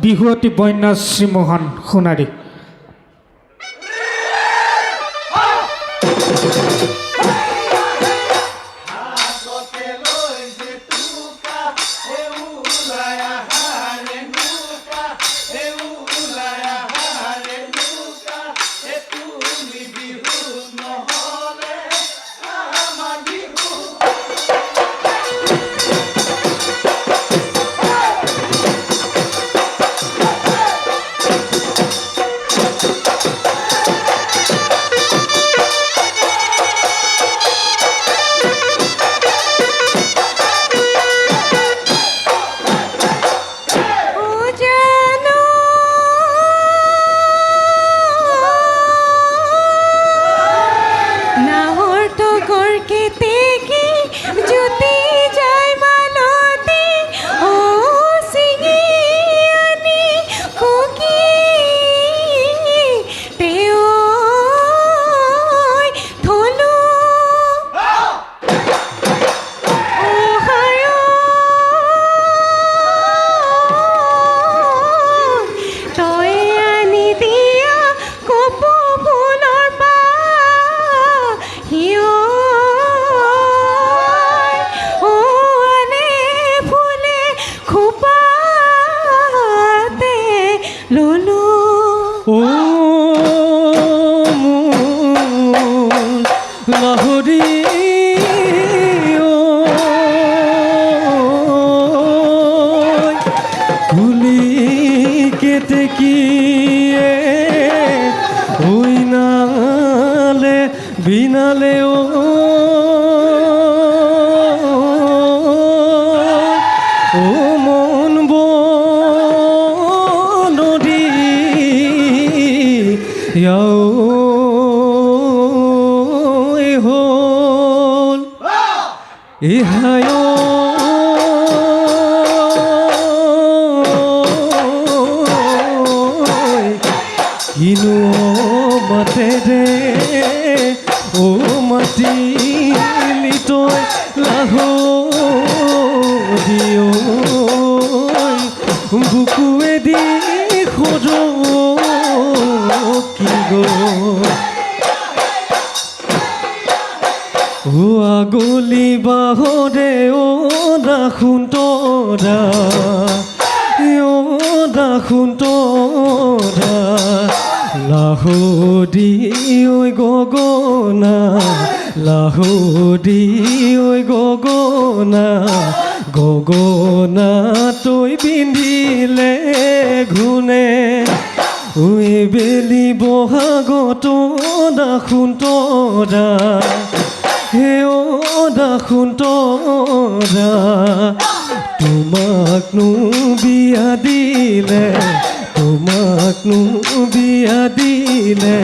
বিহুৱতী বন্যাশ্ৰী মোহন সোণাৰী। বিনালে ও মন বনৰি হল ইহায় কিনো মাতে ৰে ও মাটি লিটয় লাহ দিও বুকুৱে দি খোজ কি গো ও আগলি বাহৰে ও দাখোন তৰা দাখোন তৰা লাহদি ঐ গগনা লাহদি ঐ গগনা গগনা তই পিন্ধিলে ঘূনে ঐ বেলি বহাগত দাখোন তৰা হে ও দাখোন তৰা তোমাকনো বিয়া দিলে তোমাকনো বিয়া দিলে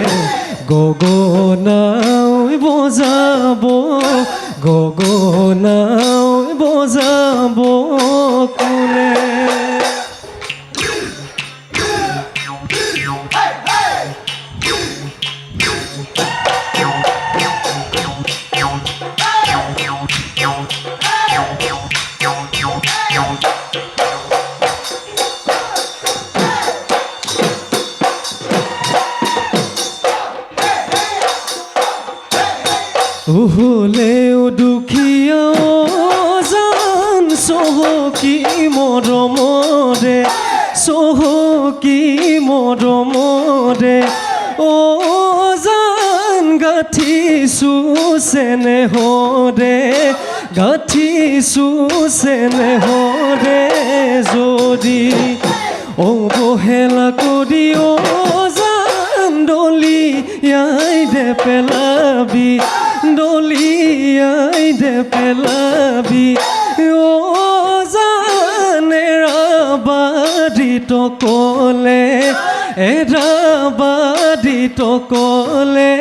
গগনাই বজাব গগনাই বজাব কোনে হলেও দুখীয়া জান চহকী মৰমৰে চহকী মৰমৰে অ জান গাঁঠিছো চেনেহৰে গাঁঠিছো চেনেহৰে যদি অৱহেলা কৰি অ জান দলিয়াই দে পেলাবি দলিয়াই দে পেলাবি ও জানে ৰাবাদিত কলে এৰাবাদিত কলে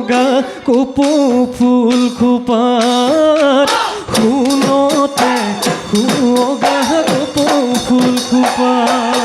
অগা কপৌ ফুল খোপাত শুনতে অগা কপৌ ফুল খোপাত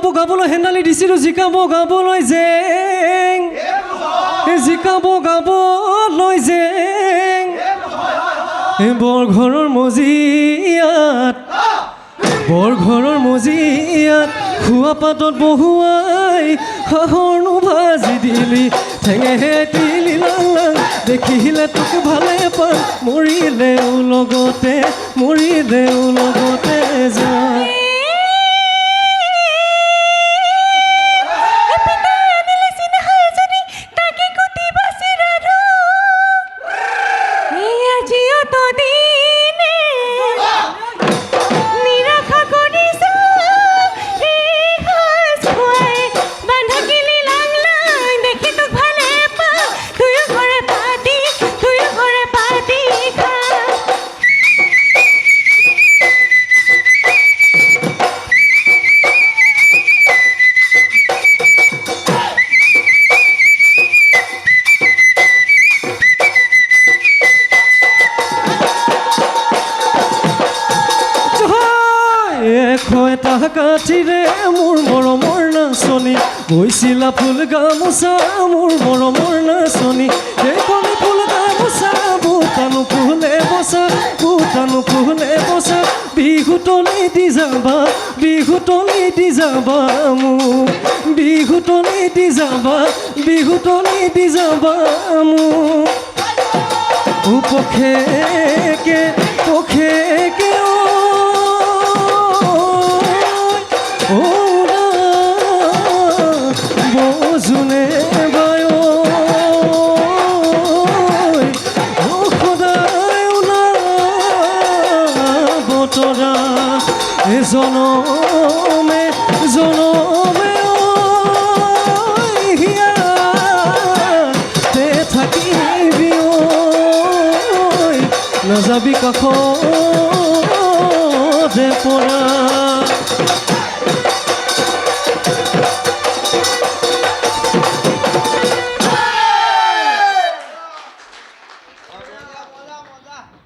বগাবলৈ হেন্দালি দিছিলোঁ জিকা বগাবলৈ জেং জিকা বগাবলৈ জেং বৰঘৰৰ মজিয়াত খোৱা পাতত বহুৱাই হাঁহৰনো ভাজি দিলি ঠেঙেহে তিলি লাং দেখিলে তোক ভালে পাওঁ মৰিলেও লগতে যায় এটা কাঠিৰে মোৰ মৰমৰ নাচনী গৈছিলা ফুল গামোচা মোৰ মৰমৰ নাচনী সেইখন ফুল গামোচা বুটানো ফুলে বচা বিহুতলি দি যাবা মোক বিহুতলি দি যাবা মোক পখেকে বজুনে বায় সদায় বতৰা জনমে হিয়াতে থাকিবি নাযাবি কাষতে পৰা